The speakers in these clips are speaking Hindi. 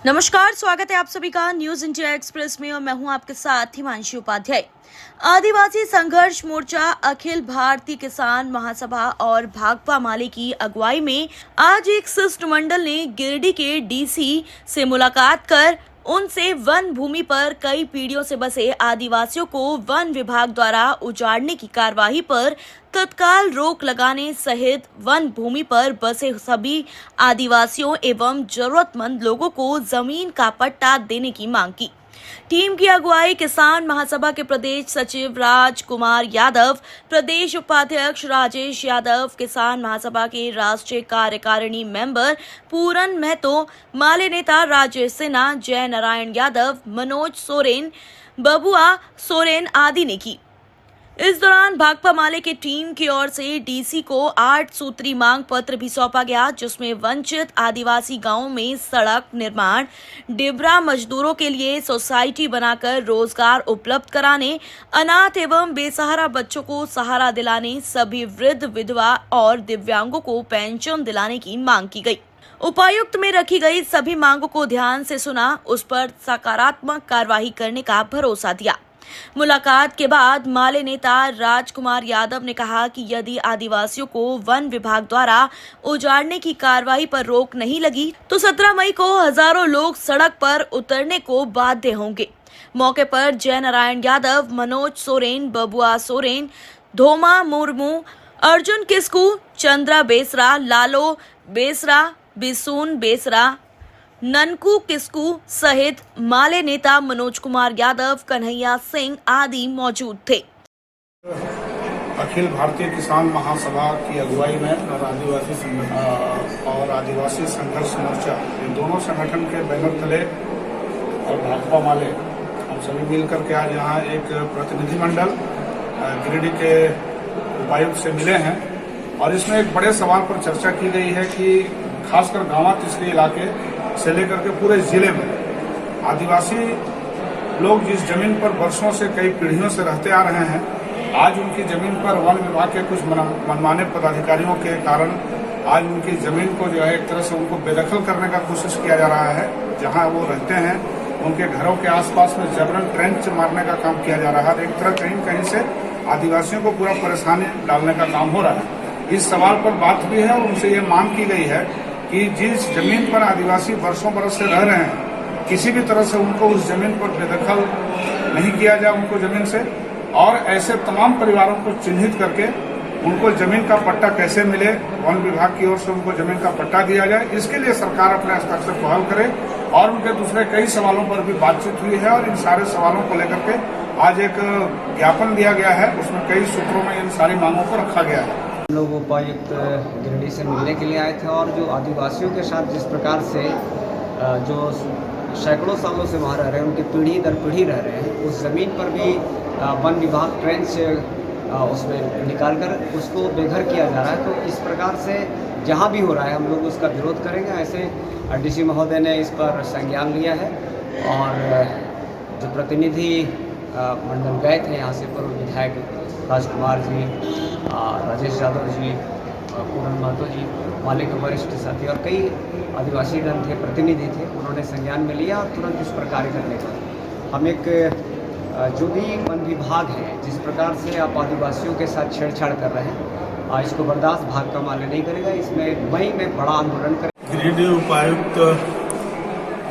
नमस्कार, स्वागत है आप सभी का न्यूज इंडिया एक्सप्रेस में और मैं हूं आपके साथ हिमांशी उपाध्याय। आदिवासी संघर्ष मोर्चा, अखिल भारतीय किसान महासभा और भाकपा माले की अगुवाई में आज एक शिष्टमंडल ने गिरिडीह के डीसी से मुलाकात कर उनसे वन भूमि पर कई पीढ़ियों से बसे आदिवासियों को वन विभाग द्वारा उजाड़ने की कार्यवाही पर तत्काल रोक लगाने सहित वन भूमि पर बसे सभी आदिवासियों एवं जरूरतमंद लोगों को जमीन का पट्टा देने की मांग की। टीम की अगुवाई किसान महासभा के प्रदेश सचिव राजकुमार यादव, प्रदेश उपाध्यक्ष राजेश यादव, किसान महासभा के राष्ट्रीय कार्यकारिणी मेंबर पूरन महतो, माले नेता राजेश सिन्हा, जय नारायण यादव, मनोज सोरेन, बबुआ सोरेन आदि ने की। इस दौरान भाकपा माले की टीम की ओर से डीसी को 8 सूत्री मांग पत्र भी सौंपा गया, जिसमें वंचित आदिवासी गांवों में सड़क निर्माण, डिबरा मजदूरों के लिए सोसाइटी बनाकर रोजगार उपलब्ध कराने, अनाथ एवं बेसहारा बच्चों को सहारा दिलाने, सभी वृद्ध, विधवा और दिव्यांगों को पेंशन दिलाने की मांग की गई। उपायुक्त में रखी गई सभी मांगों को ध्यान से सुना, उस पर सकारात्मक कार्रवाई करने का भरोसा दिया। मुलाकात के बाद माले नेता राजकुमार यादव ने कहा कि यदि आदिवासियों को वन विभाग द्वारा उजाड़ने की कार्रवाई पर रोक नहीं लगी तो 17 मई को हजारों लोग सड़क पर उतरने को बाध्य होंगे। मौके पर जय नारायण यादव, मनोज सोरेन, बबुआ सोरेन, धोमा मुर्मू, अर्जुन किस्कू, चंद्रा बेसरा, लालो बेसरा, बिसून बेसरा, ननकू किस्कू सहित माले नेता मनोज कुमार यादव, कन्हैया सिंह आदि मौजूद थे। अखिल भारतीय किसान महासभा की अगुवाई में और आदिवासी संघर्ष मोर्चा, ये दोनों संगठन के बैनर तले और भाकपा माले, हम सभी मिलकर के आज यहाँ एक प्रतिनिधिमंडल गिरिडीह के उपायुक्त से मिले हैं और इसमें एक बड़े सवाल पर चर्चा की गई है कि खासकर गांवा तिसरी इलाके से लेकर के पूरे जिले में आदिवासी लोग जिस जमीन पर वर्षों से कई पीढ़ियों से रहते आ रहे हैं, आज उनकी जमीन पर वन विभाग के कुछ मनमाने पदाधिकारियों के कारण आज उनकी जमीन को जो है एक तरह से उनको बेदखल करने का कोशिश किया जा रहा है। जहां वो रहते हैं उनके घरों के आसपास में जबरन ट्रेंच मारने का काम किया जा रहा है। एक तरह कहीं कहीं से आदिवासियों को पूरा परेशानी डालने का काम हो रहा है। इस सवाल पर बात भी है और उनसे ये मांग की गई है कि जिस जमीन पर आदिवासी वर्षों बरस से रह रहे हैं, किसी भी तरह से उनको उस जमीन पर बेदखल नहीं किया जाए उनको जमीन से, और ऐसे तमाम परिवारों को चिन्हित करके उनको जमीन का पट्टा कैसे मिले, वन विभाग की ओर से उनको जमीन का पट्टा दिया जाए, इसके लिए सरकार अपने स्तर से पहल करे। और उनके दूसरे कई सवालों पर भी बातचीत हुई है और इन सारे सवालों को लेकर के आज एक ज्ञापन दिया गया है, उसमें कई सूत्रों में इन सारी मांगों को रखा गया है। हम लोग उपायुक्त गिरिडीह से मिलने के लिए आए थे और जो आदिवासियों के साथ जिस प्रकार से जो सैकड़ों सालों से वहाँ रह रहे हैं, उनकी पीढ़ी दर पीढ़ी रह रहे हैं, उस ज़मीन पर भी वन विभाग ट्रेन से उसमें निकालकर उसको बेघर किया जा रहा है। तो इस प्रकार से जहाँ भी हो रहा है हम लोग उसका विरोध करेंगे। ऐसे डीसी महोदय ने इस पर संज्ञान लिया है और जो प्रतिनिधि मंडल गए थे यहाँ से पूर्व विधायक राजकुमार जी, राजेश यादव जी, पूरन महतो जी, माले के वरिष्ठ साथी और कई आदिवासी गण थे, प्रतिनिधि थे, उन्होंने संज्ञान में लिया और तुरंत इस पर कार्य करने का हम एक जो भी वन विभाग है जिस प्रकार से आप आदिवासियों के साथ छेड़छाड़ कर रहे हैं, इसको बर्दाश्त भाकपा माले नहीं करेगा। इसमें मई में बड़ा आंदोलन करें। गिरिडीह उपायुक्त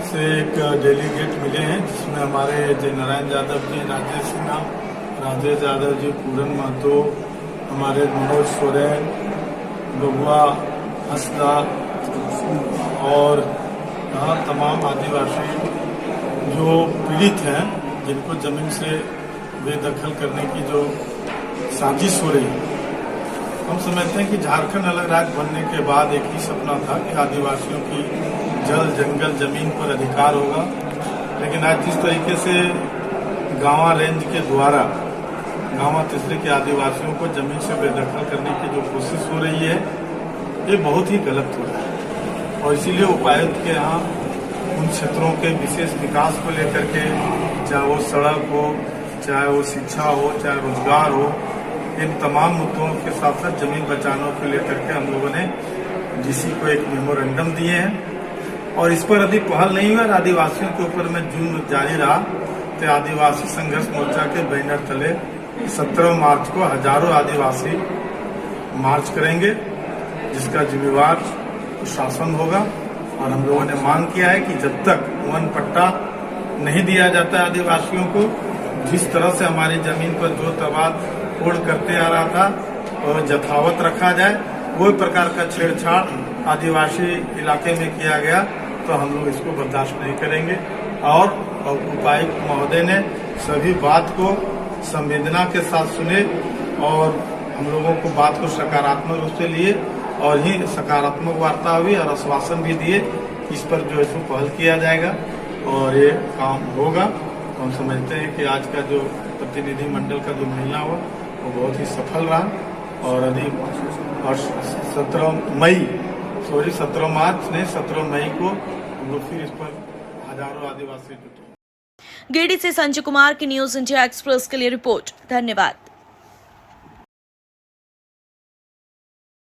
से एक डेलीगेट मिले हैं जिसमें हमारे जय नारायण यादव जी, राजेश सिन्हा, राजेश यादव जी, पूरन महतो, हमारे मनोज सोरेन, बबुआ हंसदा और यहाँ तमाम आदिवासी जो पीड़ित हैं, जिनको जमीन से बेदखल करने की जो साजिश हो रही है। हम समझते हैं कि झारखंड अलग राज्य बनने के बाद एक ही सपना था कि आदिवासियों की जल, जंगल, जमीन पर अधिकार होगा, लेकिन आज जिस तरीके से गांवा रेंज के द्वारा गांवा तिसरी के आदिवासियों को जमीन से बेदखल करने की जो कोशिश हो रही है, ये बहुत ही गलत हो रहा है। और इसीलिए उपायुक्त के यहाँ उन क्षेत्रों के विशेष विकास को लेकर के, चाहे वो सड़क हो, चाहे वो शिक्षा हो, चाहे रोजगार हो, इन तमाम मुद्दों के साथ साथ जमीन बचाने को लेकर के हम लोगों ने डीसी को एक मेमोरेंडम दिए हैं और इस पर यदि पहल नहीं हुई और आदिवासियों के ऊपर में जुल्म जारी रहा तो आदिवासी संघर्ष मोर्चा के बैनर तले 17 मार्च को हजारों आदिवासी मार्च करेंगे, जिसका जिम्मेवार शासन होगा। और हम लोगों ने मांग किया है कि जब तक वन पट्टा नहीं दिया जाता आदिवासियों को, जिस तरह से हमारी जमीन पर जो तबाद पूर्ण करते आ रहा था और यथावत रखा जाए, कोई प्रकार का छेड़छाड़ आदिवासी इलाके में किया गया तो हम लोग इसको बर्दाश्त नहीं करेंगे। और उपायुक्त महोदय ने सभी बात को संवेदना के साथ सुने और हम लोगों को बात को सकारात्मक रूप से लिए और ही सकारात्मक वार्ता हुई और आश्वासन भी दिए कि इस पर जो है सो पहल किया जाएगा और ये काम होगा। तो हम समझते हैं कि आज का जो प्रतिनिधि मंडल का जो मिलना हुआ वो बहुत ही सफल रहा और यदि 17 मार्च ने 17 मई को हम लोग फिर इस पर हजारों आदिवासी जुटे। गिरिडीह से संजय कुमार की न्यूज इंडिया एक्सप्रेस के लिए रिपोर्ट। धन्यवाद।